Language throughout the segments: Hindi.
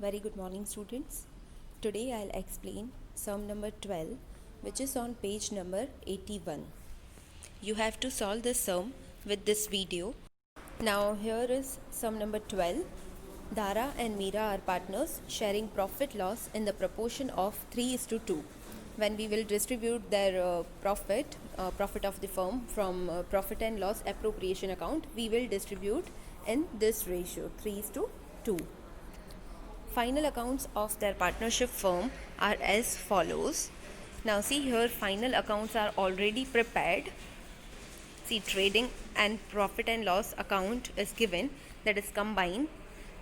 Very good morning, students. Today I'll explain sum number 12, which is on page number 81. You have to solve the sum with this video. Now here is sum number 12. Dara and Meera are partners sharing profit loss in the proportion of 3:2. When we will distribute their profit of the firm from profit and loss appropriation account, we will distribute in this ratio 3:2. Final accounts of their partnership firm are as follows. Now see here, final accounts are already prepared. See, trading and profit and loss account is given, that is combined.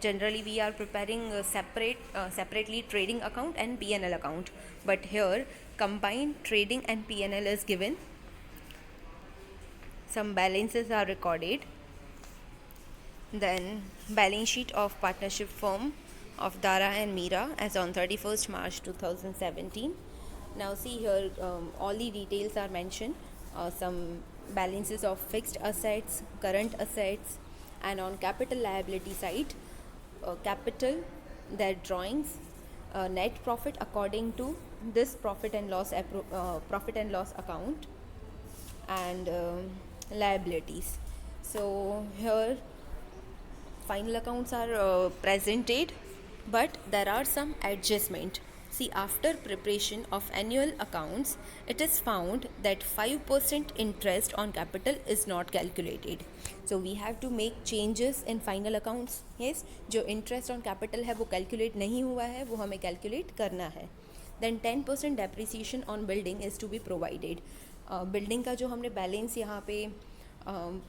Generally we are preparing separately trading account and P&L account, but here combined trading and P&L is given. Some balances are recorded. Then balance sheet of partnership firm of Dara and Meera as on 31st March 2017. Now see here, all the details are mentioned. Some balances of fixed assets, current assets, and on capital liability side, capital, their drawings, net profit according to this profit and loss account, and liabilities. So here final accounts are presented, but there are some adjustment. See, after preparation of annual accounts, it is found that 5% interest on capital is not calculated. So we have to make changes in final accounts. Yes, जो interest on capital है वो calculate नहीं हुआ है, वो हमें calculate करना है. Then 10% depreciation on building is to be provided. Building का जो हमने बैलेंस यहाँ पे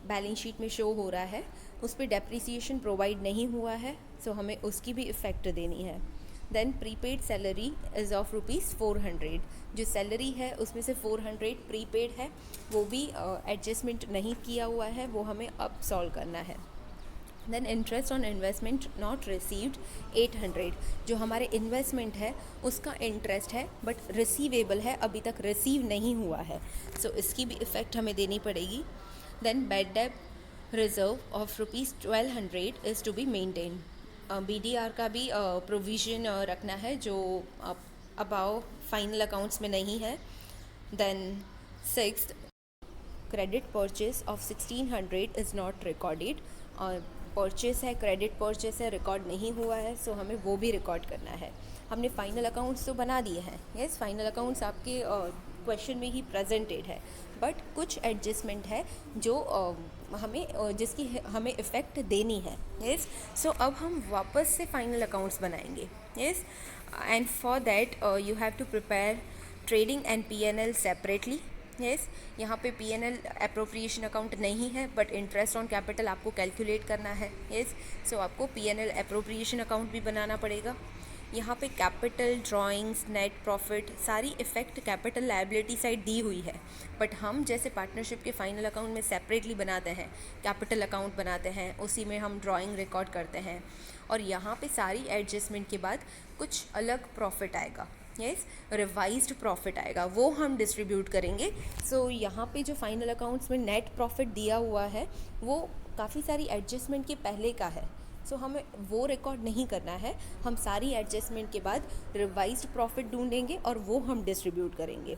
बैलेंस शीट में शो हो रहा है, उस पर डेप्रिसिएशन प्रोवाइड नहीं हुआ है, सो हमें उसकी भी इफ़ेक्ट देनी है. Then prepaid salary is of ₹400. जो सैलरी है उसमें से 400 प्रीपेड है, वो भी एडजस्टमेंट नहीं किया हुआ है, वो हमें अब सॉल्व करना है. Then interest on investment not received 800. जो हमारे इन्वेस्टमेंट है उसका इंटरेस्ट है बट रिसीवेबल है, अभी तक रिसीव नहीं हुआ है, सो इसकी भी इफ़ेक्ट हमें देनी पड़ेगी. Then bad debt reserve of ₹1200 is to be maintain. BDR का भी प्रोविज़न रखना है जो अबाव फाइनल अकाउंट्स में नहीं है. Then sixth, credit purchase of 1600 is not recorded. और परचेस है, क्रेडिट परचेस है, रिकॉर्ड नहीं हुआ है, सो हमें वो भी रिकॉर्ड करना है. हमने फाइनल अकाउंट्स तो बना दिए हैं. यस, फाइनल अकाउंट्स आपके क्वेश्चन में ही प्रेजेंटेड है, बट कुछ एडजस्टमेंट है जो जिसकी हमें इफ़ेक्ट देनी है. यस, सो अब हम वापस से फाइनल अकाउंट्स बनाएंगे. Yes, and for that you have to prepare trading and P&L separately. Yes, यहाँ पे P&L अप्रोप्रिएशन अकाउंट नहीं है, बट इंटरेस्ट ऑन कैपिटल आपको कैलकुलेट करना है. यस, सो आपको P&L अप्रोप्रिएशन अकाउंट भी बनाना पड़ेगा. यहाँ पे कैपिटल, ड्राइंग्स, नेट प्रॉफिट, सारी इफ़ेक्ट कैपिटल लायबिलिटी साइड दी हुई है, बट हम जैसे पार्टनरशिप के फाइनल अकाउंट में सेपरेटली बनाते हैं, कैपिटल अकाउंट बनाते हैं, उसी में हम ड्राइंग रिकॉर्ड करते हैं, और यहाँ पे सारी एडजस्टमेंट के बाद कुछ अलग प्रॉफिट आएगा. यस, रिवाइज्ड प्रॉफिट आएगा, वो हम डिस्ट्रीब्यूट करेंगे. सो यहाँ पे जो फाइनल अकाउंट्स में नेट प्रॉफिट दिया हुआ है वो काफ़ी सारी एडजस्टमेंट के पहले का है, सो हमें वो रिकॉर्ड नहीं करना है. हम सारी एडजस्टमेंट के बाद रिवाइज्ड प्रॉफिट ढूंढेंगे और वो हम डिस्ट्रीब्यूट करेंगे.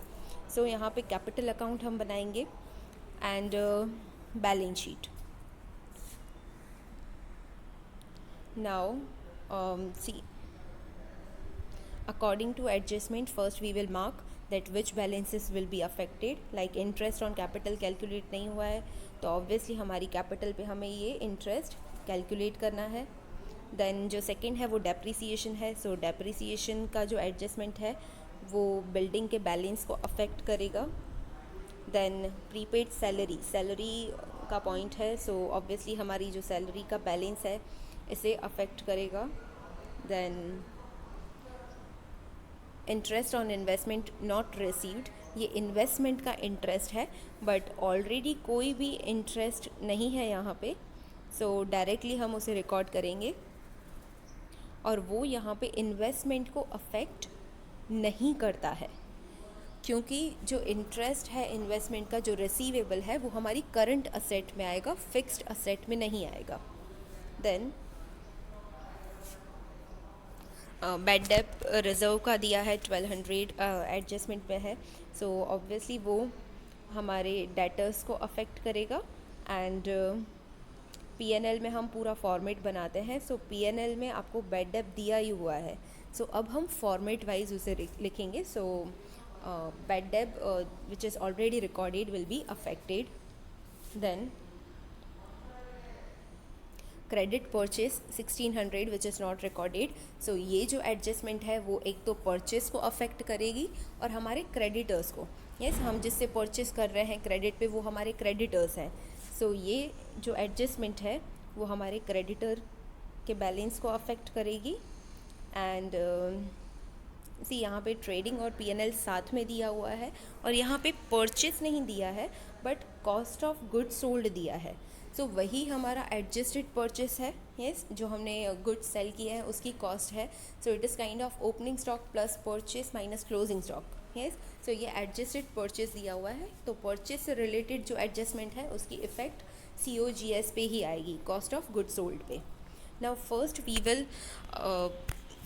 सो यहाँ पे कैपिटल अकाउंट हम बनाएंगे and balance sheet. Now see, according to adjustment, first we will mark that which balances will be affected. like interest on capital calculate नहीं हुआ है, तो obviously हमारी capital पे हमें ये interest calculate करना है. then जो second है वो depreciation है, so depreciation का जो adjustment है वो building के balance को affect करेगा. then prepaid salary का point है, so obviously हमारी जो salary का balance है इसे affect करेगा. then interest on investment not received, ये इन्वेस्टमेंट का इंटरेस्ट है, बट ऑलरेडी कोई भी इंटरेस्ट नहीं है यहाँ पे, सो डायरेक्टली हम उसे रिकॉर्ड करेंगे, और वो यहाँ पे इन्वेस्टमेंट को अफेक्ट नहीं करता है, क्योंकि जो इंटरेस्ट है इन्वेस्टमेंट का जो रिसीवेबल है वो हमारी करंट असेट में आएगा, फिक्स्ड असेट में नहीं आएगा. देन बैड डेप रिजर्व का दिया है 1200 एडजस्टमेंट में है, सो ऑब्वियसली वो हमारे डेटर्स को अफेक्ट करेगा। एंड पीएनएल में हम पूरा फॉर्मेट बनाते हैं, सो पीएनएल में आपको बैड डेप दिया ही हुआ है, सो अब हम फॉर्मेट वाइज उसे लिखेंगे। So bad debt which is already recorded will be affected. Then credit purchase 1600 which is not recorded, so ये जो एडजस्टमेंट है वो एक तो परचेज को अफेक्ट करेगी और हमारे क्रेडिटर्स को। यस, हम जिससे परचेज कर रहे हैं क्रेडिट पे वो हमारे क्रेडिटर्स हैं, सो ये जो एडजस्टमेंट है वो हमारे क्रेडिटर के बैलेंस को अफेक्ट करेगी। एंड सी यहाँ पे ट्रेडिंग और पीएनएल साथ में दिया हुआ है और यहाँ पे परचेज नहीं दिया है but cost of goods sold दिया है, सो वही हमारा एडजस्टेड परचेस है। यस, जो हमने गुड्स सेल किए हैं उसकी कॉस्ट है, so it is kind of opening stock plus purchase minus closing stock. Yes, so ये एडजस्टेड परचेस दिया हुआ है, तो परचेस से रिलेटेड जो एडजस्टमेंट है उसकी इफेक्ट COGS पे ही आएगी, कॉस्ट ऑफ गुड्स सोल्ड पे। Now first we will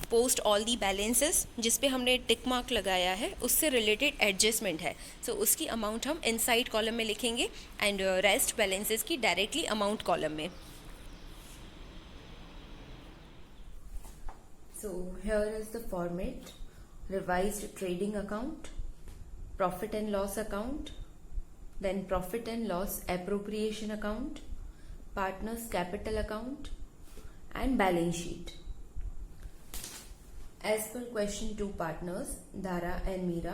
post all the balances जिस पे हमने टिक मार्क लगाया है उससे रिलेटेड एडजस्टमेंट है, सो उसकी अमाउंट हम इनसाइड कॉलम में लिखेंगे एंड रेस्ट बैलेंसेस की डायरेक्टली अमाउंट कॉलम में। So here is the format: revised trading account, profit and loss account, then profit and loss appropriation account, partners capital account and balance sheet. As per question 2 partners, Dara and Meera.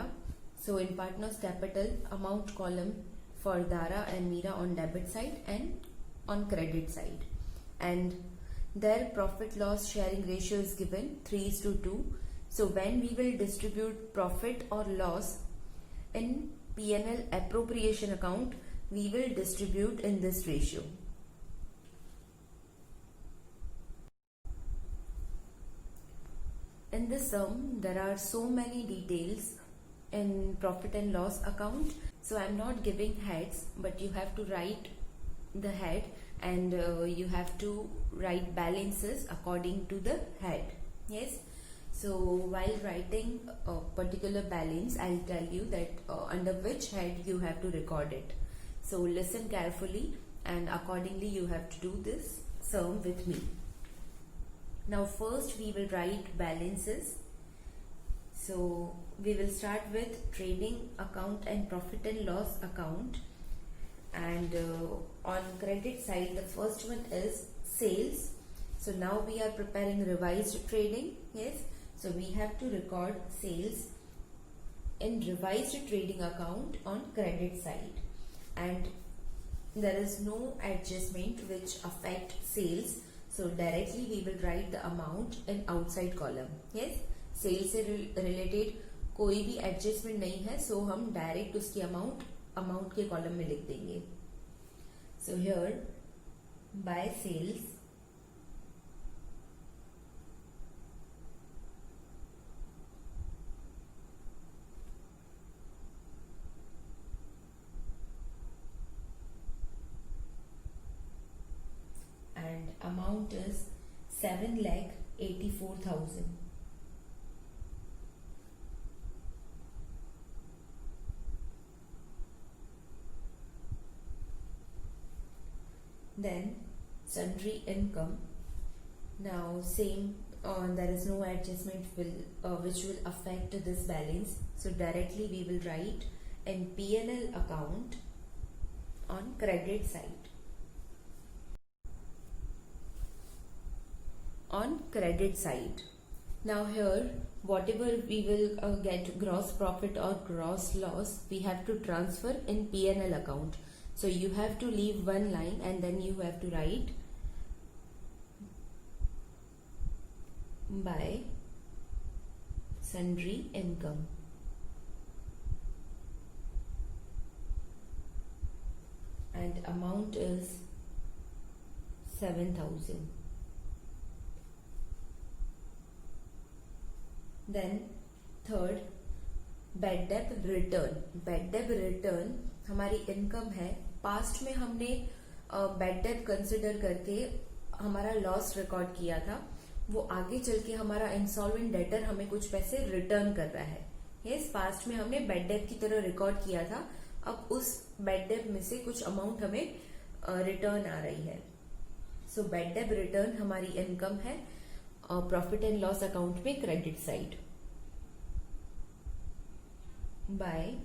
So in partners capital, amount column for Dara and Meera on debit side and on credit side. And their profit loss sharing ratio is given 3:2. So when we will distribute profit or loss in P&L appropriation account, we will distribute in this ratio. In this sum, there are so many details in profit and loss account, so I'm not giving heads, but you have to write the head and you have to write balances according to the head. Yes, so while writing a particular balance, I'll tell you that under which head you have to record it. So listen carefully and accordingly you have to do this sum with me. Now first we will write balances. So we will start with trading account and profit and loss account, and on credit side the first one is sales. So now we are preparing revised trading. Yes, so we have to record sales in revised trading account on credit side, and there is no adjustment which affect sales, so directly we will write the amount in outside column. Yes, sale से रिलेटेड कोई भी एडजस्टमेंट नहीं है, सो हम डायरेक्ट उसकी अमाउंट के कॉलम में लिख देंगे। So here by sales and amount is 7,84,000. Then sundry income. Now same, there is no adjustment which will affect this balance, so directly we will write in P&L account on credit side. On credit side, now here whatever we will get gross profit or gross loss, we have to transfer in P&L account. So you have to leave one line and then you have to write by sundry income. And amount is 7,000. Then third, bad debt return. Bad debt return हमारी इनकम है। पास्ट में हमने बैड डेट कंसिडर करके हमारा लॉस रिकॉर्ड किया था, वो आगे चल के हमारा इंसॉल्वेंट डेटर हमें कुछ पैसे रिटर्न कर रहा है। यस, पास्ट में हमने बैड डेट की तरह रिकॉर्ड किया था, अब उस बैड डेट में से कुछ अमाउंट हमें रिटर्न आ रही है। सो बैड डेट रिटर्न हमारी इनकम है प्रॉफिट एंड लॉस अकाउंट में credit side by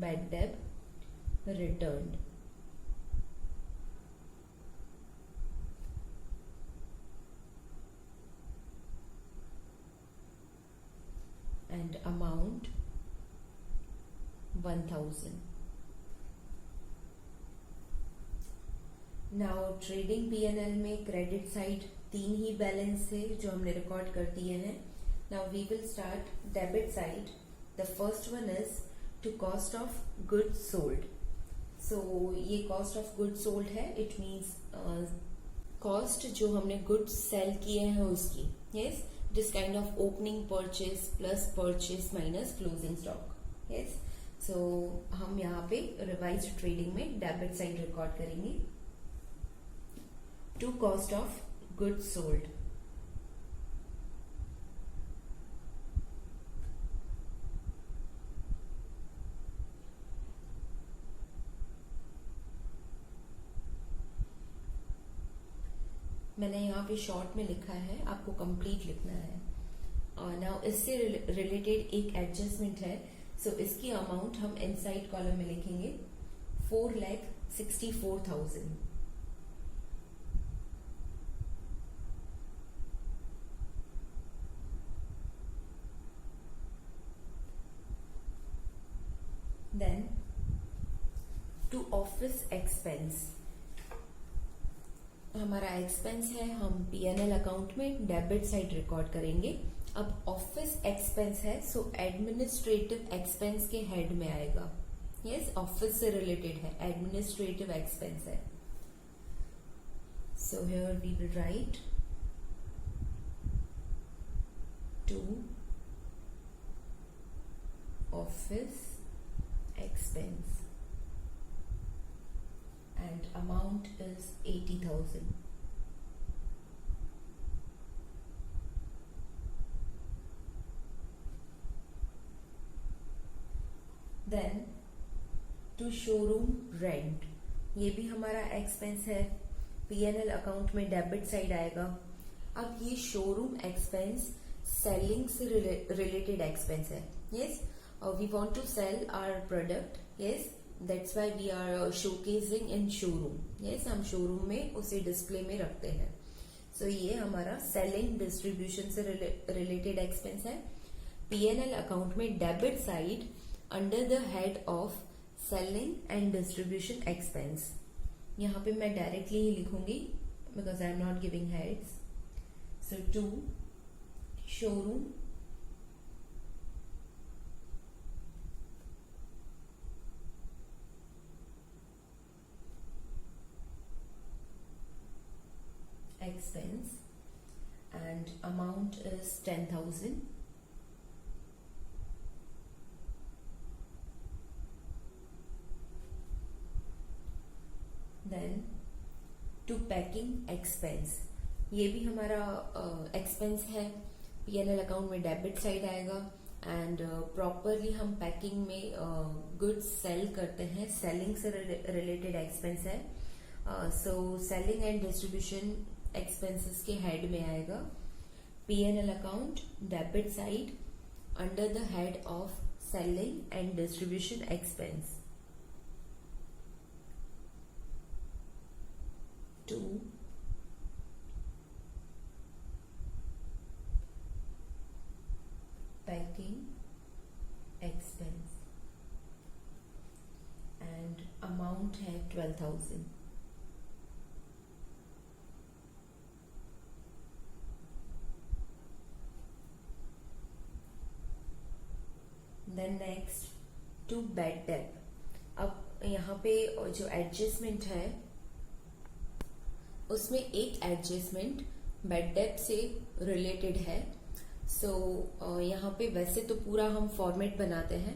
bad debt returned. And amount 1000. Now trading P&L में क्रेडिट साइड 3 ही बैलेंस थे जो हमने रिकॉर्ड कर दिए हैं. Now we will start debit side. The first one is to cost of goods sold. So ये cost of goods sold है. It means cost जो हमने goods sell किए हैं उसकी. Yes, it is kind of opening purchase plus purchase minus closing stock. Yes, so हम यहाँ पे revised trading में debit side record करेंगे. To cost of goods sold. मैंने यहाँ पे शॉर्ट में लिखा है, आपको कंप्लीट लिखना है. नाउ इससे रिलेटेड एक एडजस्टमेंट है. सो इसकी अमाउंट हम इनसाइड कॉलम में लिखेंगे 4,64,000. Then to office expense. हमारा एक्सपेंस है, हम P&L अकाउंट में डेबिट साइड रिकॉर्ड करेंगे. अब ऑफिस एक्सपेंस है, सो एडमिनिस्ट्रेटिव एक्सपेंस के हेड में आएगा. यस, ऑफिस से रिलेटेड है, एडमिनिस्ट्रेटिव एक्सपेंस है. So here we will write to office expense and amount is 80,000. Then to showroom rent. ये भी हमारा एक्सपेंस है, P&L अकाउंट में डेबिट साइड आएगा. अब ये शोरूम एक्सपेंस सेलिंग से रिलेटेड एक्सपेंस है. Yes, we want to sell our product. Yes, That's why we are showcasing in showroom. Yes, हम शोरूम में उसे डिस्प्ले में रखते हैं. So ये हमारा सेलिंग डिस्ट्रीब्यूशन से रिलेटेड एक्सपेंस है. P&L अकाउंट में debit side under the head of selling and distribution expense. यहाँ पे मैं डायरेक्टली ही लिखूंगी because I am not giving heads. So to showroom expense and amount is 10,000. Then to packing expense. ये भी हमारा एक्सपेंस है, P&L अकाउंट में डेबिट साइड आएगा. एंड प्रॉपरली हम पैकिंग में गुड्स सेल करते हैं, सेलिंग से रिलेटेड एक्सपेंस है. So selling and distribution expenses के हेड में आएगा. P&L account debit side under the head of selling and distribution expense. To packing expense and amount है 12,000. Then next to bad debt. अब यहाँ पे जो एडजस्टमेंट है उसमें एक एडजस्टमेंट बैड डेट से रिलेटेड है. सो यहाँ पे वैसे तो पूरा हम फॉर्मेट बनाते हैं,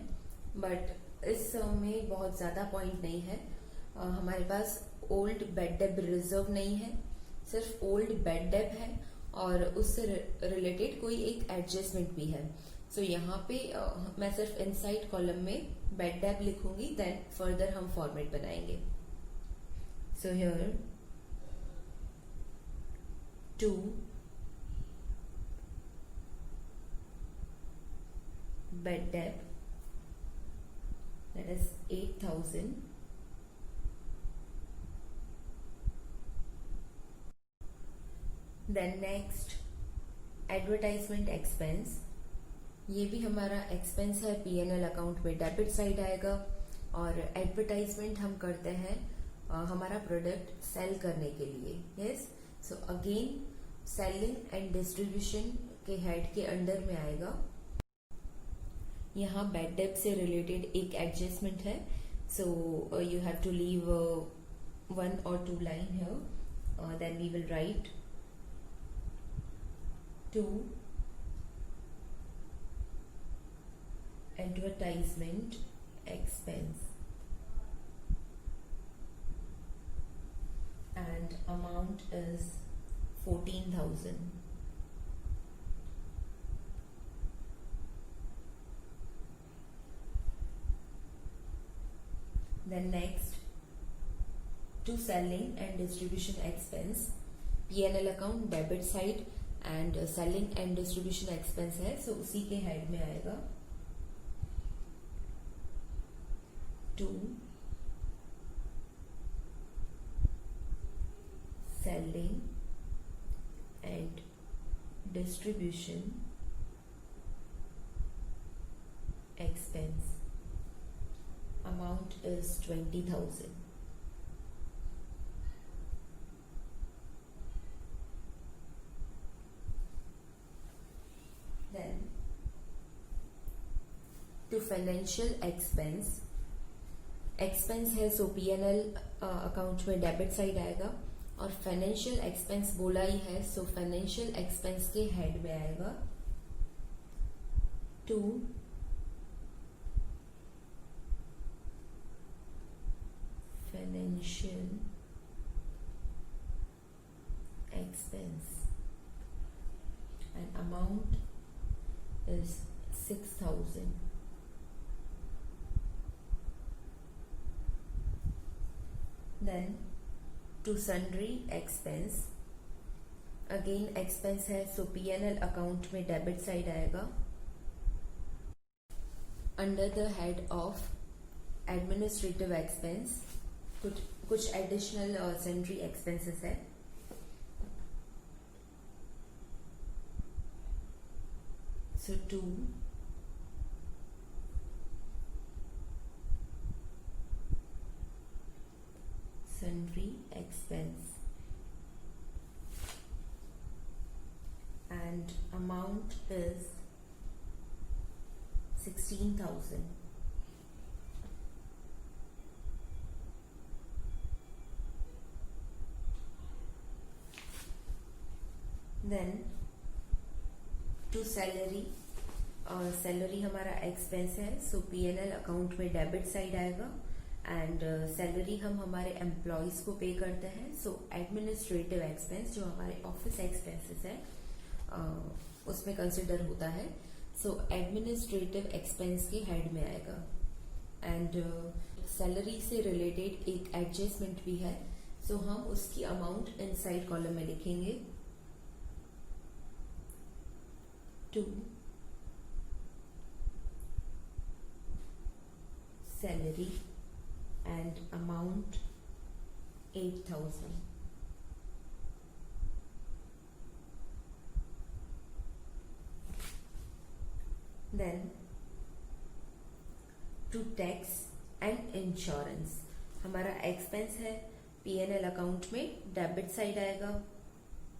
बट इस में बहुत ज़्यादा पॉइंट नहीं है। हमारे पास ओल्ड बेड डेब रिजर्व नहीं है, सिर्फ ओल्ड बेड डेब है और उससे रिलेटेड कोई एक एडजस्टमेंट भी है। सो यहाँ पे मैं सिर्फ इनसाइड कॉलम में बेड डेब लिखूंगी, देन फर्दर हम फॉर्मेट बनाएंगे। So here 2 bed debt, that is 8,000. Then next advertisement expense, ये भी हमारा एक्सपेंस है, P&L अकाउंट में डेबिट साइड आएगा। और एडवर्टाइजमेंट हम करते हैं हमारा प्रोडक्ट सेल करने के लिए। Yes, so again selling and distribution के हेड के अंडर में आएगा। यहाँ बेड डेब से रिलेटेड एक एडजस्टमेंट है, so you have to leave 1 or 2 line here. Then we will write 2 advertisement expense and amount is 14,000. Then next, to selling and distribution expense, P&L account debit side and selling and distribution expense है, सो उसी के हेड में आएगा 2 selling and distribution expense, amount is 20,000. Then to financial expense, expense है सो P&L अकाउंट में डेबिट साइड आएगा, और फाइनेंशियल एक्सपेंस बोला ही है, सो फाइनेंशियल एक्सपेंस के हेड में आएगा 2 financial expense and amount is 6,000. Then to sundry expense, again expense है, so P&L अकाउंट में डेबिट साइड आएगा under the head of administrative expense. कुछ एडिशनल सन्ड्री एक्सपेंसेस है, so 2 sundry expense and amount is 16,000. Then to salary, salary हमारा एक्सपेंस है, सो P&L अकाउंट में डेबिट साइड आएगा एंड सैलरी हम हमारे एम्प्लॉयज को पे करते हैं, सो एडमिनिस्ट्रेटिव एक्सपेंस जो हमारे ऑफिस एक्सपेंसेस है उसमें कंसिडर होता है, सो एडमिनिस्ट्रेटिव एक्सपेंस के हेड में आएगा। एंड सैलरी से रिलेटेड एक एडजस्टमेंट भी है, सो हम उसकी अमाउंट इनसाइड कॉलम में लिखेंगे 2 salary and amount 8,000. Then to tax and insurance, हमारा एक्सपेंस है, P&L अकाउंट में डेबिट साइड आएगा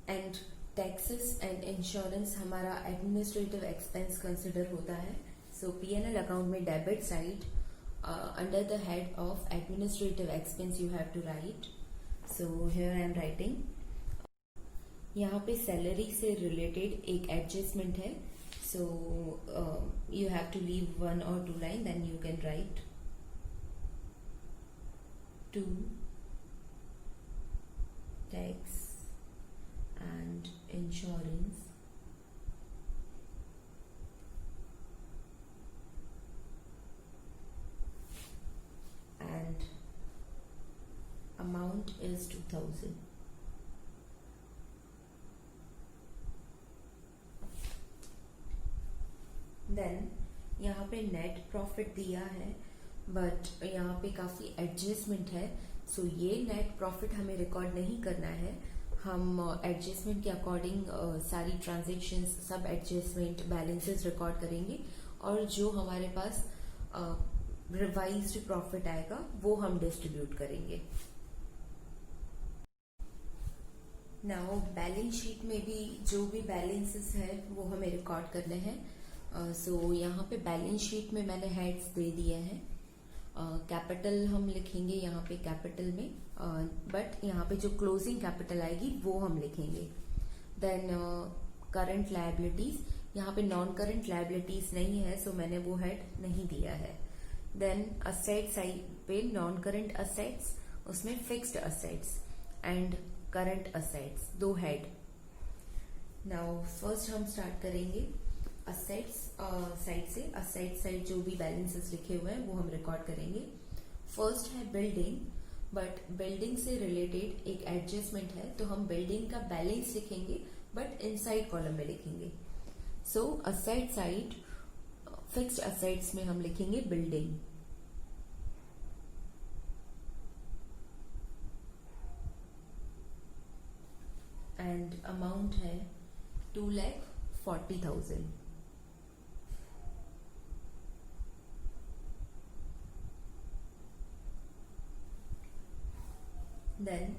एंड टैक्सेस एंड इंश्योरेंस हमारा एडमिनिस्ट्रेटिव एक्सपेंस कंसिडर होता है, सो P&L अकाउंट में debit side under the head of administrative expense you have to write, so here I am writing। यहाँ पे सैलरी से रिलेटेड एक एडजस्टमेंट है, so you have to leave 1 or 2 line, then you can write to tax and insurance and amount is 2000. Then यहाँ पे नेट प्रॉफिट दिया है, बट यहाँ पे काफ़ी एडजस्टमेंट है, सो ये नेट प्रॉफिट हमें रिकॉर्ड नहीं करना है. हम एडजस्टमेंट के अकॉर्डिंग सारी ट्रांजेक्शन्स, सब एडजस्टमेंट बैलेंसेस रिकॉर्ड करेंगे और जो हमारे पास रिवाइज्ड प्रॉफिट आएगा वो हम डिस्ट्रीब्यूट करेंगे. नाउ बैलेंस शीट में भी जो भी बैलेंसेस है वो हमें रिकॉर्ड करने हैं. सो यहाँ पे बैलेंस शीट में मैंने हेड्स दे दिए हैं. कैपिटल हम लिखेंगे यहाँ पे कैपिटल में, बट यहाँ पे जो क्लोजिंग कैपिटल आएगी वो हम लिखेंगे. देन करंट लायबिलिटीज, यहाँ पे नॉन करंट लायबिलिटीज नहीं है, सो मैंने वो हेड नहीं दिया है. देन असेट साइड पे नॉन करंट असेट्स, उसमें fixed assets and current assets, दो हेड. नाउ फर्स्ट हम स्टार्ट करेंगे असेट्स साइड से. असेट साइड जो भी बैलेंसेस लिखे हुए हैं वो हम रिकॉर्ड करेंगे. फर्स्ट है बिल्डिंग, बट बिल्डिंग से रिलेटेड एक एडजस्टमेंट है, तो हम बिल्डिंग का बैलेंस लिखेंगे बट इनसाइड कॉलम में लिखेंगे. सो असेट साइड फिक्स्ड असेट्स में हम लिखेंगे बिल्डिंग. एंड अमाउंट है 2,40,000. देन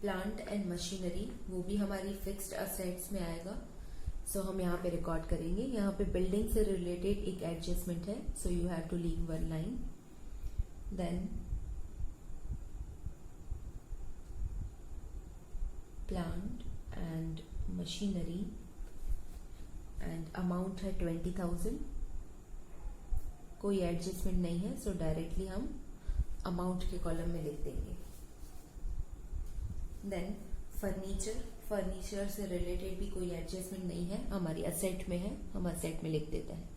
प्लांट एंड मशीनरी, वो भी हमारी फिक्स्ड असेट्स में आएगा, सो हम यहाँ पे रिकॉर्ड करेंगे. यहाँ पे बिल्डिंग से रिलेटेड एक एडजस्टमेंट है, so you have to leave one line. Then plant and machinery and amount है 20,000. कोई एडजस्टमेंट नहीं है, सो डायरेक्टली हम अमाउंट के कॉलम में लिख देंगे. देन फर्नीचर, फर्नीचर से रिलेटेड भी कोई एडजस्टमेंट नहीं है, हमारी असेट में है, हम असेट में लिख देते हैं.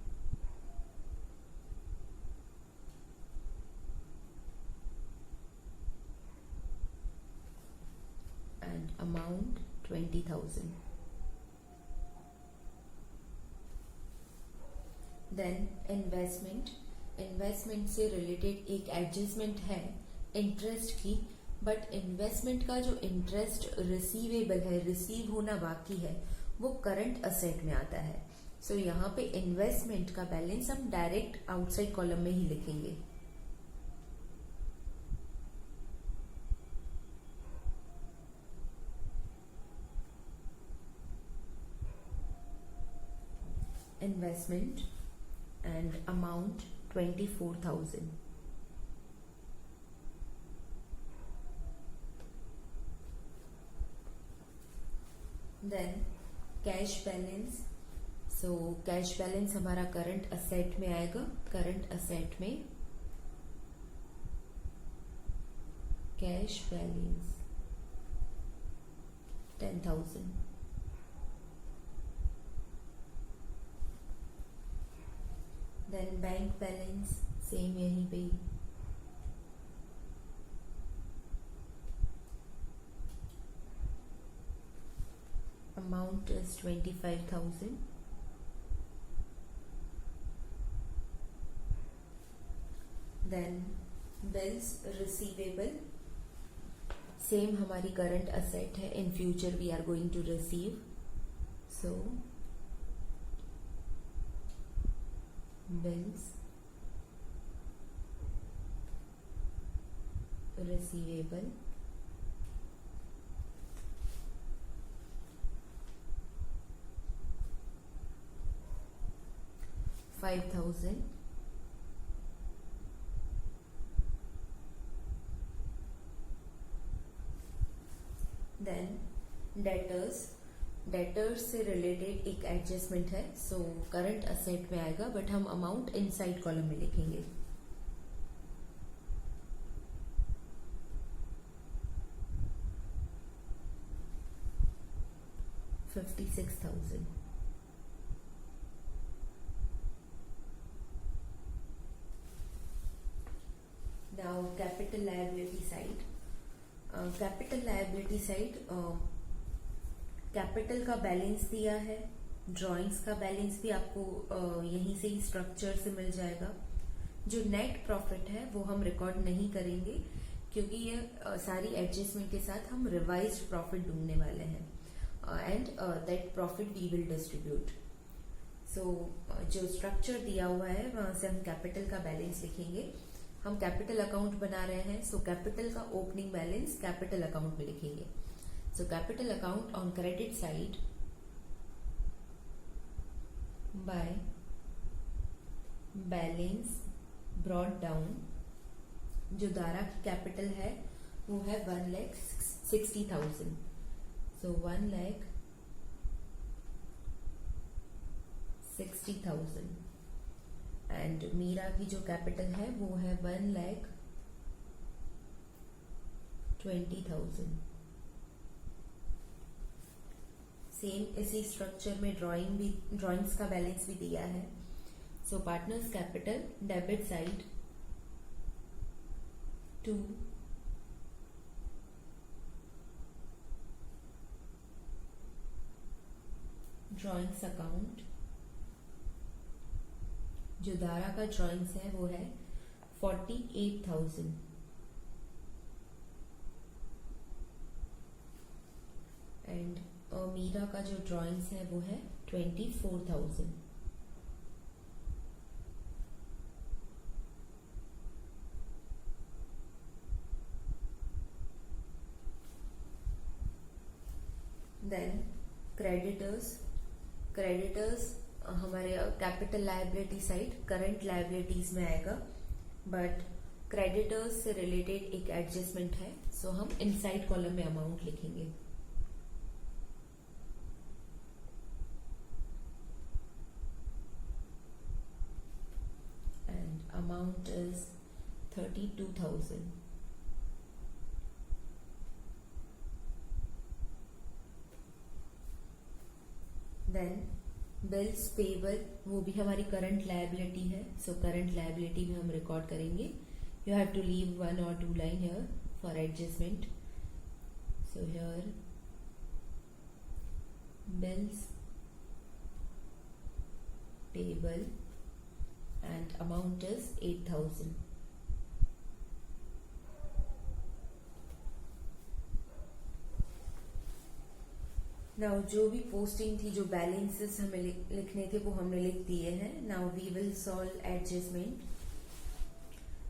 And amount 20,000. Then investment, investment से रिलेटेड एक एडजस्टमेंट है इंटरेस्ट की, बट इन्वेस्टमेंट का जो इंटरेस्ट रिसीवेबल है, रिसीव होना बाकी है, वो करंट असेट में आता है. सो यहाँ पे इन्वेस्टमेंट का बैलेंस हम डायरेक्ट आउटसाइड कॉलम में ही लिखेंगे. Investment and amount 24,000. Then cash balance, so cash balance हमारा करंट असेट में आएगा. करंट असेट में cash balance 10,000. Then bank balance same यहीं पे, amount is 25,000. Then bills receivable, same हमारी current asset है, in future we are going to receive, so bills receivable 5,000. Then debtors, debtors से रिलेटेड एक एडजस्टमेंट है, सो करंट असेट में आएगा, बट हम अमाउंट इनसाइड कॉलम में लिखेंगे. 56,000. Now capital liability side. Capital liability side capital का बैलेंस दिया है, ड्राइंग्स का बैलेंस भी आपको यहीं से ही स्ट्रक्चर से मिल जाएगा. जो नेट प्रॉफिट है वो हम रिकॉर्ड नहीं करेंगे क्योंकि ये सारी एडजस्टमेंट के साथ हम रिवाइज्ड प्रॉफिट ढूंढने वाले हैं and that profit we will distribute. So जो स्ट्रक्चर दिया हुआ है वहां से हम कैपिटल का बैलेंस लिखेंगे. हम कैपिटल अकाउंट बना रहे हैं, सो कैपिटल का ओपनिंग बैलेंस कैपिटल अकाउंट में लिखेंगे. So capital account on credit side by balance brought down. जो दारा की कैपिटल है वो है 1,60,000. सो 1,60,000 एंड मीरा की जो कैपिटल है वो है 1,20,000. सेम इसी स्ट्रक्चर में ड्राइंग्स का बैलेंस भी दिया है. So partners capital debit side to drawings account. जो दारा का ड्राइंग्स है वो है 48,000 एंड मीरा का जो ड्राइंग्स है वो है 24,000. देन क्रेडिटर्स हमारे capital liability side current liabilities में आएगा, बट क्रेडिटर्स से रिलेटेड एक एडजस्टमेंट है, सो हम इनसाइड कॉलम में अमाउंट लिखेंगे. And amount is 32,000. Then bills payable वो भी हमारी करंट लायबिलिटी है, सो करंट लायबिलिटी में हम रिकॉर्ड करेंगे. You have to leave 1 or 2 line here for adjustment. So here bills payable and amount is 8,000. Now जो भी पोस्टिंग थी, जो बैलेंसेस हमें लिखने थे वो हमने लिख दिए हैं. Now we will solve adjustment.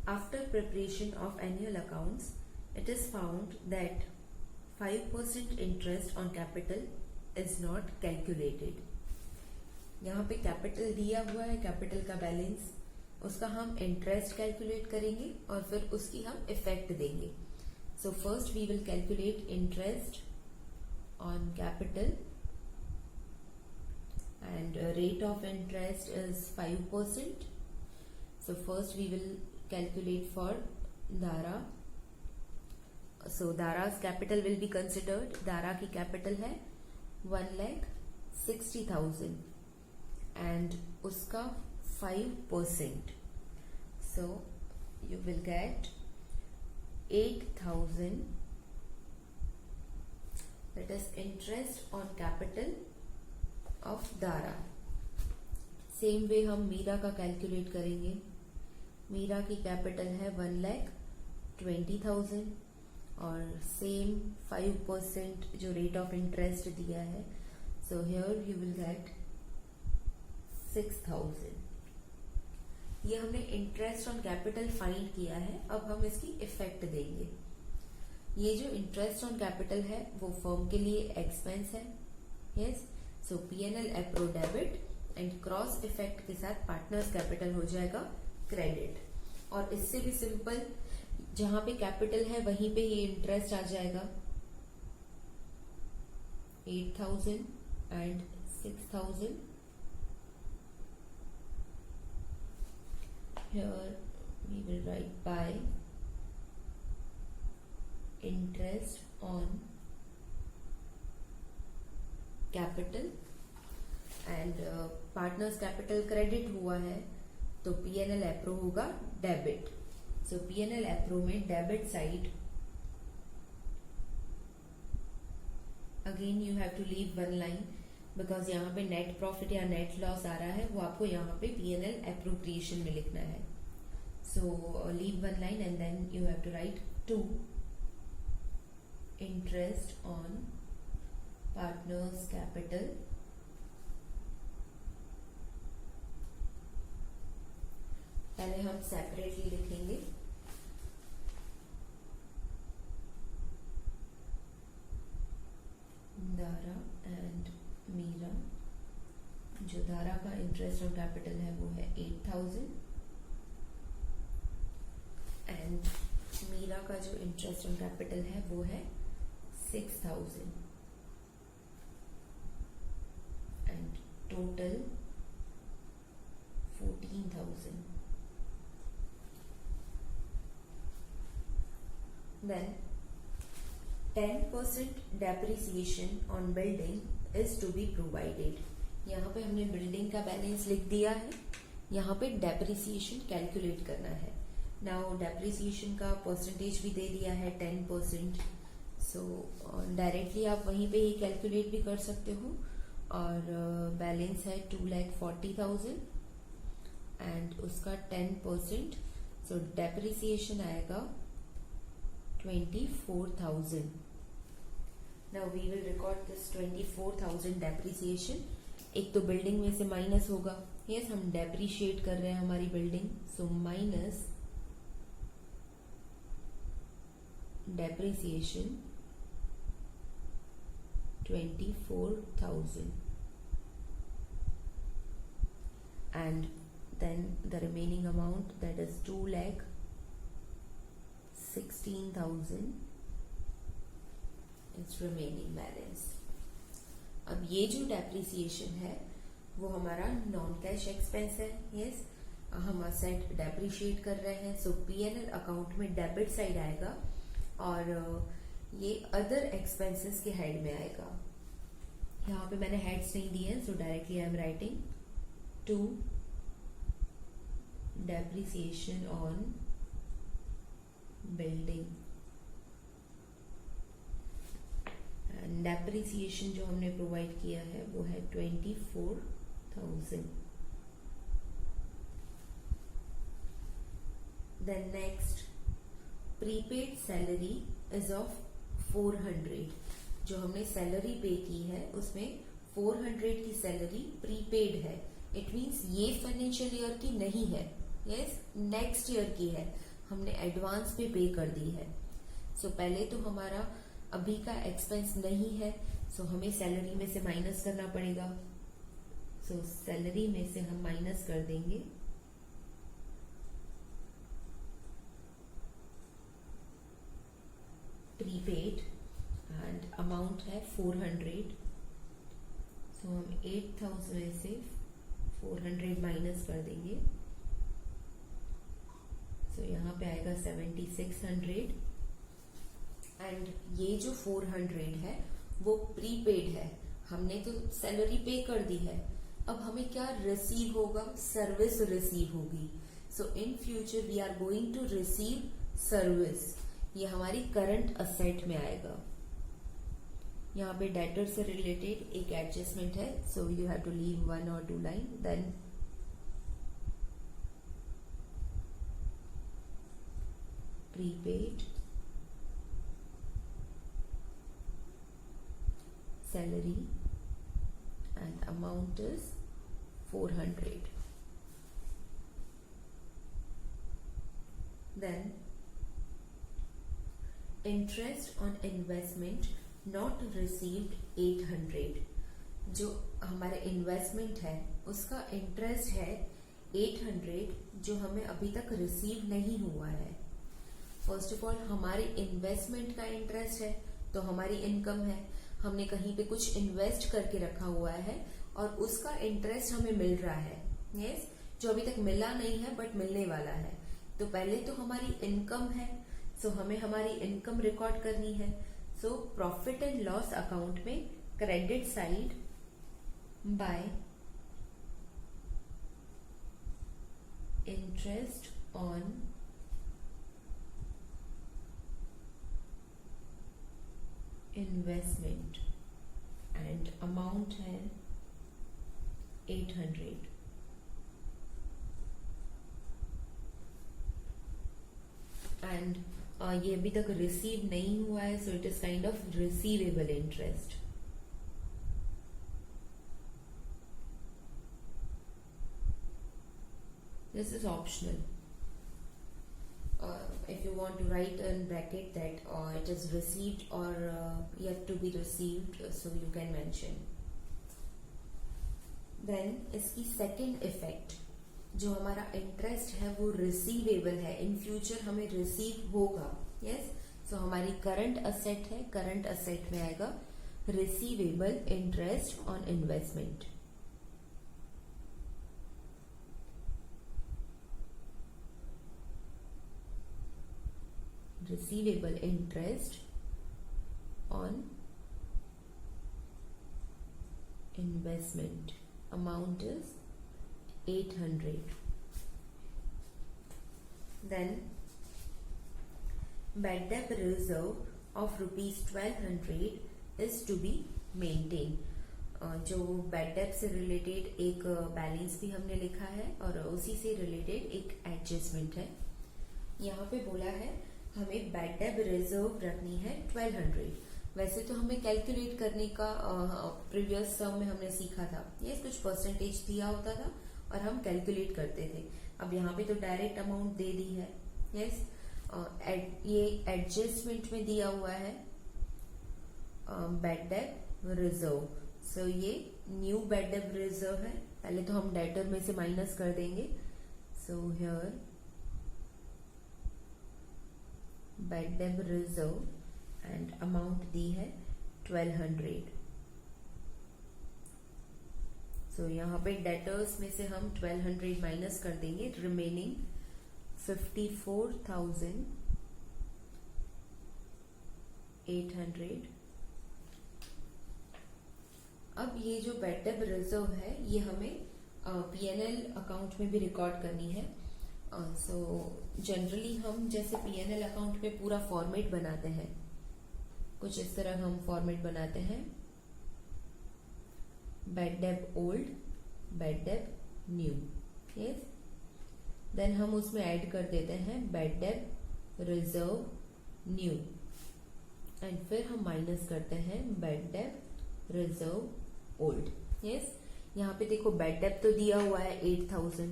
After preparation of annual accounts it is found that 5% interest on capital is not calculated. यहाँ पे कैपिटल दिया हुआ है, कैपिटल का बैलेंस, उसका हम इंटरेस्ट कैलकुलेट करेंगे और फिर उसकी हम इफेक्ट देंगे. So first we will calculate interest on capital and rate of interest is 5%. So first we will calculate for Dara. So Dara's capital will be considered. Dara की capital है 1,60,000 and उसका 5%. So you will get 8,000. That is interest on capital of Dara. Same way हम मीरा का कैलकुलेट करेंगे. मीरा की कैपिटल है 1,20,000 और सेम 5% जो रेट ऑफ इंटरेस्ट दिया है. So here you will get 6,000. ये हमने इंटरेस्ट ऑन कैपिटल फाइंड किया है. अब हम इसकी इफेक्ट देंगे. ये जो इंटरेस्ट ऑन कैपिटल है वो फर्म के लिए एक्सपेंस है. Yes, so P&L appro debit and cross effect के साथ पार्टनर्स कैपिटल हो जाएगा क्रेडिट. और इससे भी सिंपल, जहां पे कैपिटल है वहीं पे ही इंटरेस्ट आ जाएगा. 8,000 and 6,000. Here we will write by interest on capital and partners capital credit हुआ है तो P&L एप्रो होगा डेबिट. सो P&L एप्रो में debit side again you have to leave one line because यहाँ पे नेट प्रॉफिट या नेट लॉस आ रहा है वो आपको यहाँ पे P&L एप्रोप्रिएशन में लिखना है. So leave one line and then you have to write 2 interest on partners capital पहले हम सेपरेटली लिखेंगे. दारा एंड मीरा. जो दारा का इंटरेस्ट ऑन कैपिटल है वो है 8,000 एंड मीरा का जो इंटरेस्ट ऑन कैपिटल है वो है 6,000 and total 14,000. Then 10% depreciation on building is to be provided. यहाँ पे हमने बिल्डिंग का बैलेंस लिख दिया है, यहाँ पे डेप्रिसिएशन कैलकुलेट करना है. नाउ डेप्रिसिएशन का परसेंटेज भी दे दिया है 10%. सो डायरेक्टली आप वहीं पे ही कैलकुलेट भी कर सकते हो. और बैलेंस है 2,40,000 एंड उसका 10%. सो डेप्रिसिएशन आएगा 24,000. Now we will record this 24,000 depreciation. एक तो बिल्डिंग में से माइनस होगा. यस, हम डेप्रिशिएट कर रहे हैं हमारी building. So minus depreciation 24,000 and then the remaining amount, that is 2,16,000 is remaining balance. अब ये जो डेप्रिसिएशन है वो हमारा नॉन कैश एक्सपेंस है. यस, हम असेट डेप्रिशिएट कर रहे हैं. सो P&L अकाउंट में डेबिट साइड आएगा और ये अदर एक्सपेंसेस के हेड में आएगा. यहाँ पे मैंने हेड्स नहीं दिए हैं, so directly I am writing 2 depreciation on building and depreciation जो हमने प्रोवाइड किया है वो है 24,000. Then next, prepaid salary is of 400. जो हमने सैलरी पे की है उसमें 400 की सैलरी प्रीपेड है. इट मीन्स ये फाइनेंशियल ईयर की नहीं है. यस, नेक्स्ट ईयर की है. हमने एडवांस पे कर दी है. सो पहले तो हमारा अभी का एक्सपेंस नहीं है, सो हमें सैलरी में से माइनस करना पड़ेगा. सो सैलरी में से हम माइनस कर देंगे प्रीपेड एंड अमाउंट है 400. सो हम 8,000 में से 400 माइनस कर देंगे. सो यहाँ पे आएगा 7,600 एंड ये जो 400 है वो प्रीपेड है. हमने तो सैलरी पे कर दी है. अब हमें क्या रिसीव होगा? सर्विस रिसीव होगी. So in future we are going to receive service. ये हमारी करंट असेट में आएगा. यहाँ पे डेटर से रिलेटेड एक एडजस्टमेंट है. So you have to leave 1 or 2 line. Then prepaid salary and amount is 400. Then interest on investment not received 800. जो हमारे इन्वेस्टमेंट है उसका इंटरेस्ट है 800 जो हमें अभी तक रिसीव नहीं हुआ है. फर्स्ट ऑफ ऑल हमारे इन्वेस्टमेंट का इंटरेस्ट है तो हमारी इनकम है. हमने कहीं पे कुछ इन्वेस्ट करके रखा हुआ है और उसका इंटरेस्ट हमें मिल रहा है. यस, जो अभी तक मिला नहीं है बट मिलने वाला है. तो पहले तो हमारी इनकम है, सो हमें हमारी इनकम रिकॉर्ड करनी है. So profit and loss account में credit side by interest on investment and amount है 800. एंड ये अभी तक रिसीव नहीं हुआ है, so it is kind of receivable interest. This is optional. If you want to write in bracket that it is received or yet to be received, so you can mention. Then इसकी second effect, जो हमारा इंटरेस्ट है वो रिसीवेबल है, इन फ्यूचर हमें रिसीव होगा. यस, सो हमारी करंट असेट है, करंट असेट में आएगा receivable interest on investment. Receivable interest on investment amount is 800. Then bad debt reserve of rupees 1200 is to be maintained. जो बैड डेट से रिलेटेड एक बैलेंस भी हमने लिखा है और उसी से रिलेटेड एक एडजस्टमेंट है. यहाँ पे बोला है हमें बैड डेट रिजर्व रखनी है 1200. वैसे तो हमें कैलकुलेट करने का प्रीवियस टर्म में हमने सीखा था, ये कुछ परसेंटेज दिया होता था और हम कैलकुलेट करते थे. अब यहाँ पे तो डायरेक्ट अमाउंट दे दी है. यस, ये एडजस्टमेंट में दिया हुआ है बैड डेट रिजर्व. सो ये न्यू बैड डेट रिजर्व है. पहले तो हम डेटर में से माइनस कर देंगे. So here bad debt reserve and amount दी है 1200. सो यहाँ पे डेटर्स में से हम 1200 माइनस कर देंगे, रिमेनिंग 54,800. अब ये जो बैड डेट रिजर्व है ये हमें पीएनएल अकाउंट में भी रिकॉर्ड करनी है. सो जनरली हम जैसे पीएनएल अकाउंट में पूरा फॉर्मेट बनाते हैं, कुछ इस तरह हम फॉर्मेट बनाते हैं. Bad debt old, bad debt new. Yes, then हम उसमें ऐड कर देते हैं bad debt reserve new and फिर हम माइनस करते हैं bad debt reserve old. Yes, यहाँ पे देखो बैड डेट तो दिया हुआ है 8000.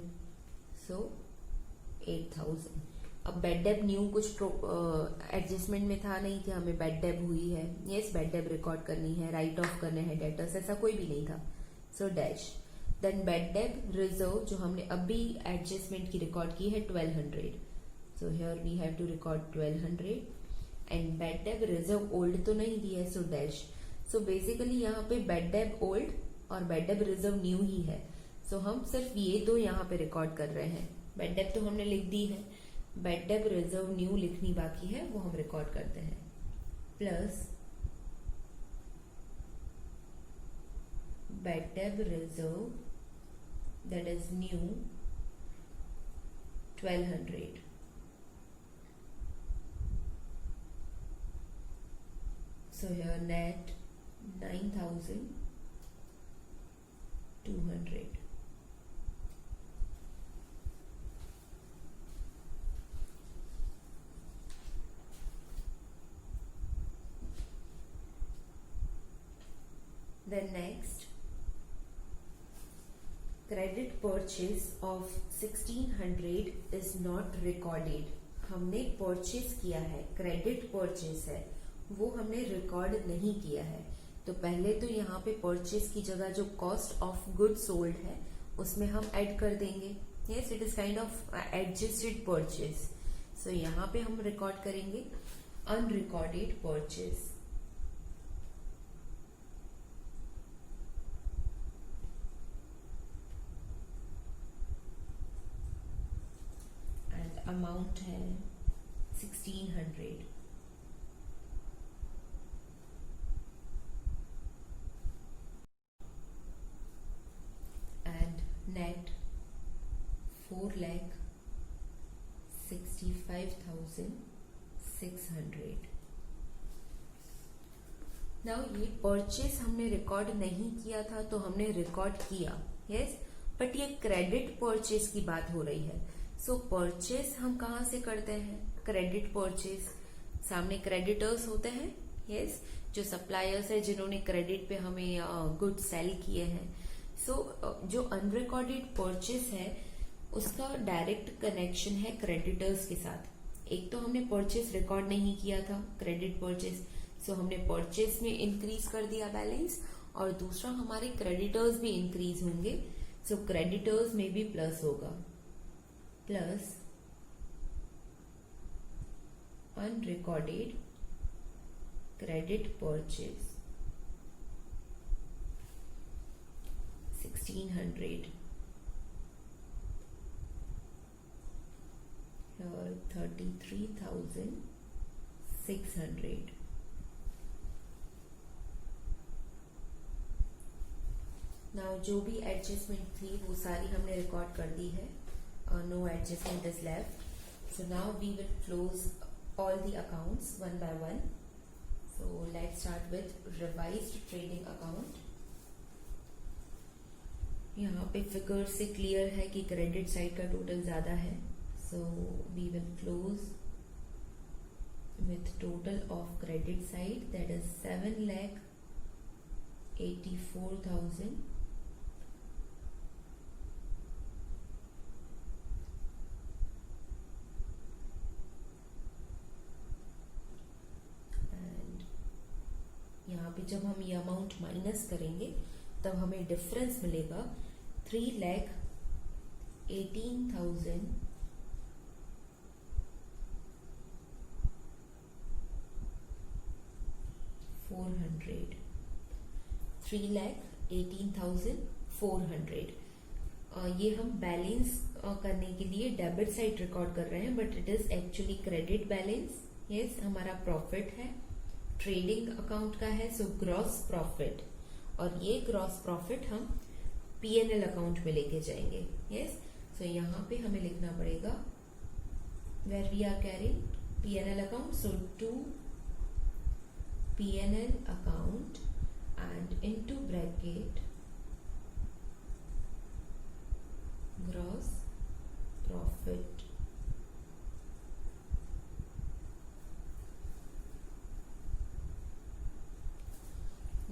सो 8000. अब बैड डेट न्यू कुछ एडजस्टमेंट में था नहीं कि हमें बैड डेट हुई है. यस, बैड डेट रिकॉर्ड करनी है, राइट ऑफ करने हैं डेटर्स, ऐसा कोई भी नहीं था. So dash. Then bad debt reserve जो हमने अभी एडजस्टमेंट की रिकॉर्ड की है 1200. So here we have to record 1200 and bad debt reserve old तो नहीं दी है. So dash. सो बेसिकली यहाँ पे बैड डेट ओल्ड और बैड डेट रिजर्व न्यू ही है. सो हम सिर्फ ये दो यहाँ पे रिकॉर्ड कर रहे हैं. बैड डेट तो हमने लिख दी है, बैड डेट रिजर्व न्यू लिखनी बाकी है, वो हम रिकॉर्ड करते हैं. Plus bad debt reserve that is new 1200. So here net 9,200. Then next, credit purchase of 1600 is not recorded. हमने परचेज किया है, क्रेडिट परचेज है, वो हमने रिकॉर्ड नहीं किया है. तो पहले तो यहाँ पे परचेज की जगह जो कॉस्ट ऑफ गुड सोल्ड है उसमें हम ऐड कर देंगे. Yes, it is kind of adjusted purchase. So यहाँ पे हम रिकॉर्ड करेंगे अनरिकॉर्डेड परचेज. एंड अमाउंट है 1600. 18,600। नाउ ये परचेस हमने रिकॉर्ड नहीं किया था तो हमने रिकॉर्ड किया, यस, बट ये क्रेडिट परचेस की बात हो रही है। सो परचेस हम कहाँ से करते हैं? क्रेडिट परचेस, सामने क्रेडिटर्स होते हैं, यस, जो सप्लायर्स है जिन्होंने क्रेडिट पे हमें गुड सेल किए हैं। सो जो अनरिकॉर्डेड परचेस है उसका डायरेक्ट कनेक्शन है क्रेडिटर्स के साथ। एक तो हमने परचेस रिकॉर्ड नहीं किया था, क्रेडिट परचेस, सो हमने परचेस में इंक्रीज कर दिया बैलेंस, और दूसरा हमारे क्रेडिटर्स भी इंक्रीज होंगे, सो क्रेडिटर्स में भी प्लस होगा, plus unrecorded credit purchase 1600, here 33,600। Now जो भी एडजस्टमेंट थी वो सारी हमने रिकॉर्ड कर दी है, no adjustment is left. So now we will close all the accounts one by one. So let's start with revised trading account. यहाँ पे फिगर से क्लियर है कि क्रेडिट साइड का टोटल ज्यादा है, so we will close with total of credit side that is 7,84,000 यहाँ पे जब हम ये अमाउंट माइनस करेंगे तब हमें डिफरेंस मिलेगा 3,18,400, 3,18,400। ये हम बैलेंस करने के लिए डेबिट साइड रिकॉर्ड कर रहे हैं, but it is actually credit balance. Yes, हमारा प्रॉफिट है, ट्रेडिंग अकाउंट का है, सो ग्रॉस प्रॉफिट, और ये ग्रॉस प्रॉफिट हम पीएनएल अकाउंट में लेके जाएंगे। यस, सो यहाँ पे हमें लिखना पड़ेगा where we are carrying PNL account, so to PNL account and into bracket gross profit.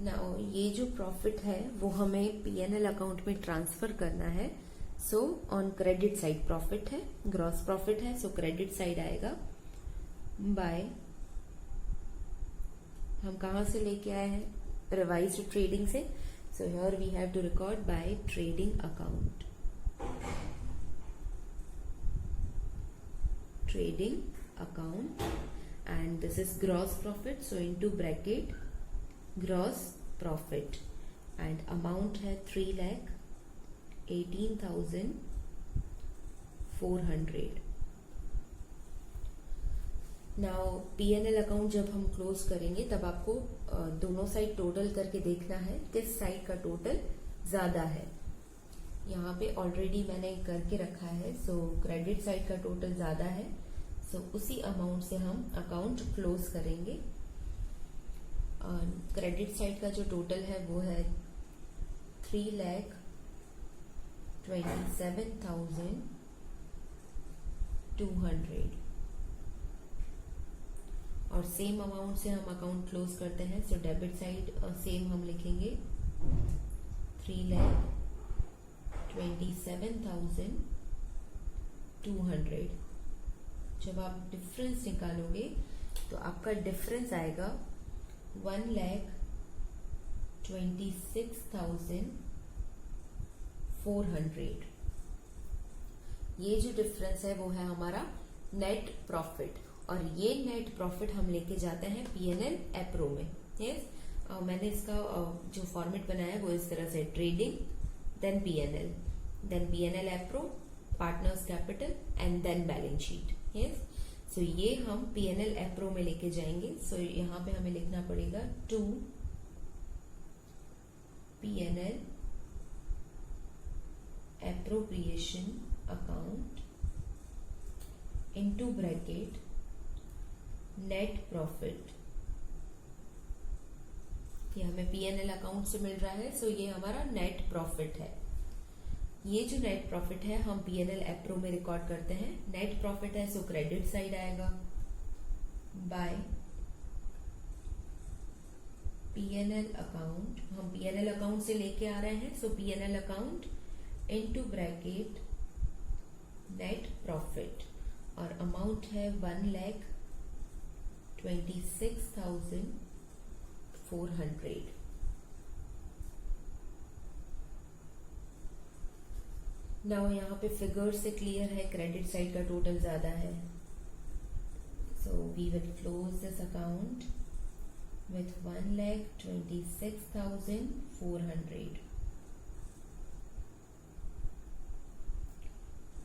Now ये जो प्रॉफिट है वो हमें पीएनएल अकाउंट में ट्रांसफर करना है, so on credit side profit है, ग्रॉस प्रॉफिट है, सो क्रेडिट साइड आएगा बाय, हम कहाँ से लेके आए हैं? रिवाइज्ड ट्रेडिंग से, so here we have to record by trading account, trading account, and this is gross profit, so into bracket gross profit, and amount है 3,18,400। नाउ पीएनएल अकाउंट जब हम क्लोज करेंगे तब आपको दोनों साइड टोटल करके देखना है किस साइड का टोटल ज्यादा है। यहाँ पे ऑलरेडी मैंने करके रखा है, सो क्रेडिट साइड का टोटल ज्यादा है, सो उसी अमाउंट से हम अकाउंट क्लोज करेंगे। क्रेडिट साइड का जो टोटल है वो है 3,27,200, और सेम अमाउंट से हम अकाउंट क्लोज करते हैं, सो डेबिट साइड सेम हम लिखेंगे 3,27,200। जब आप डिफरेंस निकालोगे तो आपका डिफरेंस आएगा 1,26,400। ये जो डिफरेंस है वो है हमारा नेट प्रॉफिट, और ये नेट प्रॉफिट हम लेके जाते हैं पीएनएल एप्रो में। यस, मैंने इसका जो फॉर्मेट बनाया है वो इस तरह से, trading then PNL appro, partners capital and then balance sheet. Yes, so ये हम पीएनएल एप्रो में लेके जाएंगे, सो यहाँ पे हमें लिखना पड़ेगा to PNL appropriation account into bracket net profit, ये हमें पीएनएल अकाउंट से मिल रहा है, सो ये हमारा नेट प्रॉफिट है। ये जो नेट प्रॉफिट है हम पीएनएल एप्रो में रिकॉर्ड करते हैं। नेट प्रॉफिट है सो क्रेडिट साइड आएगा, बाय पीएनएल अकाउंट, हम पीएनएल अकाउंट से लेके आ रहे हैं, so PNL account into bracket net profit, और अमाउंट है 1,26,400। नाउ यहाँ पे फिगर से क्लियर है क्रेडिट साइड का टोटल ज्यादा है, so we will close this account with 1,26,400।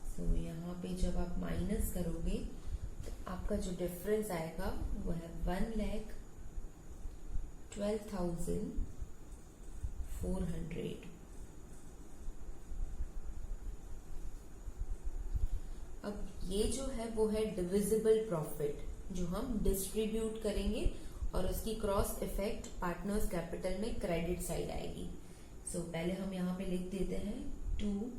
सो यहाँ पे जब आप माइनस करोगे तो आपका जो डिफरेंस आएगा वो है 1,12,400। अब ये जो है वो है डिविजिबल प्रॉफिट, जो हम डिस्ट्रीब्यूट करेंगे और उसकी क्रॉस इफेक्ट पार्टनर्स कैपिटल में क्रेडिट साइड आएगी। सो पहले हम यहाँ पे लिख देते हैं to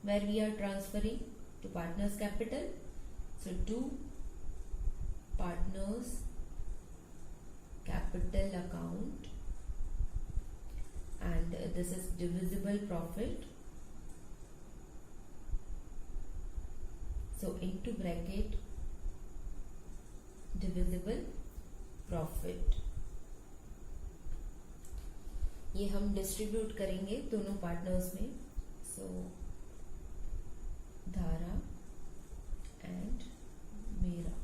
where we are transferring to partners capital, so to partners capital account and this is divisible profit, so into bracket divisible profit. ये हम डिस्ट्रीब्यूट करेंगे दोनों पार्टनर्स में, सो धारा एंड मेरा।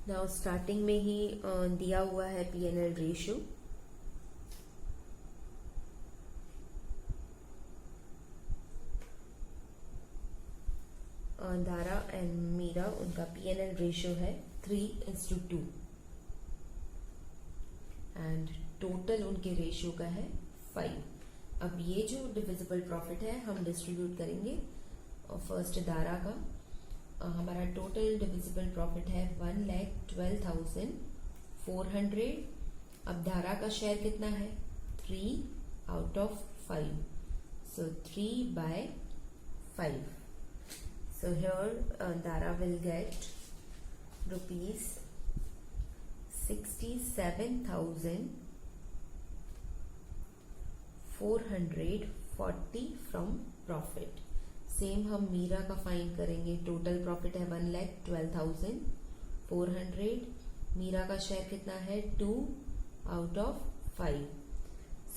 नाउ स्टार्टिंग में ही दिया हुआ है पीएनएल रेशियो, धारा एंड मीरा, उनका पीएनएल रेशियो है 3:2 एंड टोटल उनके रेशियो का है 5। अब ये जो डिविजिबल प्रॉफिट है हम डिस्ट्रीब्यूट करेंगे, और फर्स्ट धारा का हमारा टोटल डिविजिबल प्रॉफिट है 1,12,400। अब धारा का शेयर कितना है 3/5, सो 3/5। So here Dara will get rupees 67,440 from profit। Same हम मीरा का फाइंड करेंगे, टोटल प्रॉफिट है 1,12,400, मीरा का शेयर कितना है 2/5,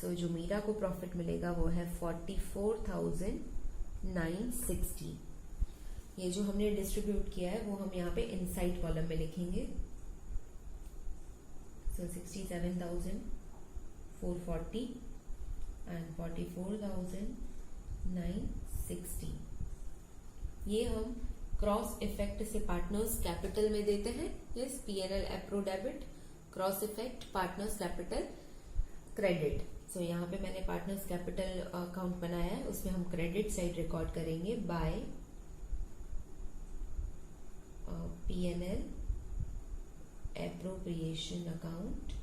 सो जो मीरा को प्रॉफिट मिलेगा वो है 44,960। ये जो हमने डिस्ट्रीब्यूट किया है वो हम यहाँ पे इनसाइड कॉलम में लिखेंगे, सो 67,440 एंड 44,960। ये हम क्रॉस इफेक्ट से पार्टनर्स कैपिटल में देते हैं। Yes, PNL appro debit, cross effect partners capital credit. So यहाँ पे मैंने पार्टनर्स कैपिटल अकाउंट बनाया है, उसमें हम क्रेडिट साइड रिकॉर्ड करेंगे by PNL appropriation account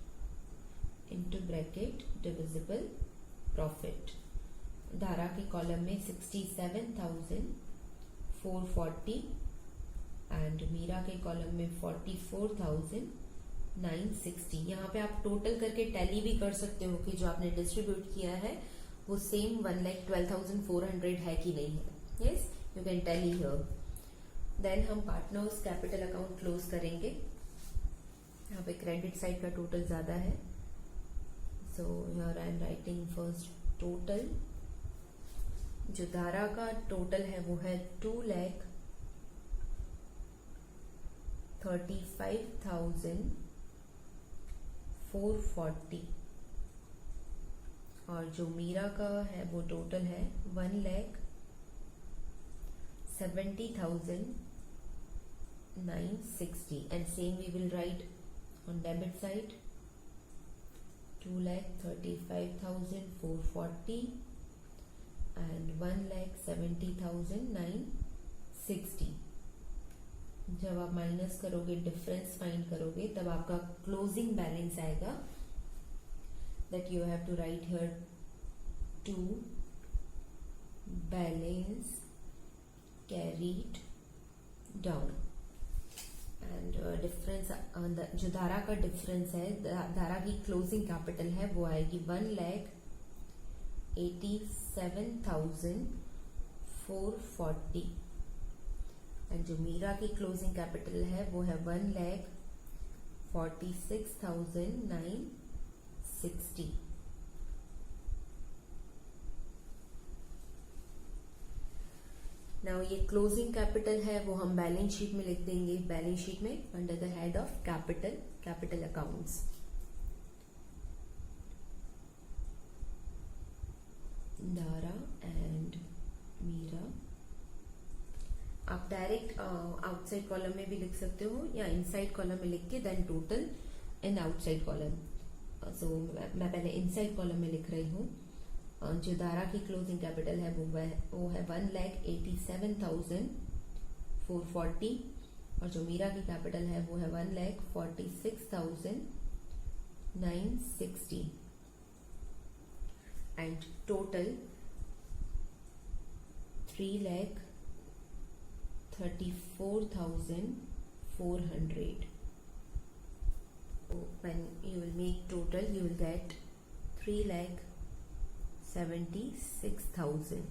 into bracket divisible profit। धारा के कॉलम में 67,440 एंड मीरा के कॉलम में 44,960। यहाँ पे आप टोटल करके टैली भी कर सकते हो कि जो आपने डिस्ट्रीब्यूट किया है वो सेम 1,12,400 है कि नहीं है। Yes, you can tally here. Then हम पार्टनर्स कैपिटल अकाउंट क्लोज करेंगे। यहाँ पे क्रेडिट साइड का टोटल ज्यादा है, so here I am writing first total. जो धारा का टोटल है वो है 2,35,440 और जो मीरा का है वो टोटल है 1,70,960 and same we will write on debit side 2,35,440 and 1,70,960 जब आप माइनस करोगे, डिफरेंस फाइंड करोगे, तब आपका क्लोजिंग बैलेंस आएगा. That you have to write here to balance carried down. And difference, जो धारा का डिफरेंस है, धारा की क्लोजिंग कैपिटल है वो आएगी 1,87,440. एंड जो मीरा की क्लोजिंग कैपिटल है वो है 1,46,960. नाउ ये क्लोजिंग कैपिटल है वो हम बैलेंस शीट में लिख देंगे. बैलेंस शीट में under the head of capital accounts. Dara and Meera. आप डायरेक्ट आउटसाइड कॉलम में भी लिख सकते हो या इनसाइड कॉलम में लिख के then total in outside column. So मैं पहले इनसाइड कॉलम में लिख रही हूँ. जो दारा की क्लोजिंग कैपिटल है वो है 1,87,440 और जो मीरा की कैपिटल है वो है 1,46,960 and total 3,34,400. When you will make total, you will get 3,76,000.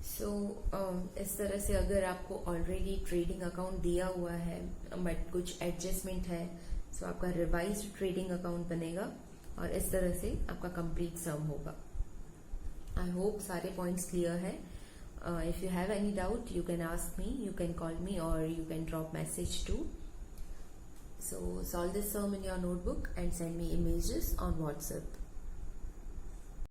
सो इस तरह से अगर आपको ऑलरेडी ट्रेडिंग अकाउंट दिया हुआ है बट कुछ एडजस्टमेंट है, सो आपका रिवाइज्ड ट्रेडिंग अकाउंट बनेगा और इस तरह से आपका कंप्लीट सम होगा. आई होप सारे पॉइंट्स क्लियर है. If you have any doubt, you can ask me, you can call me, or you can drop message too. So solve this sum in your notebook and send me images on WhatsApp.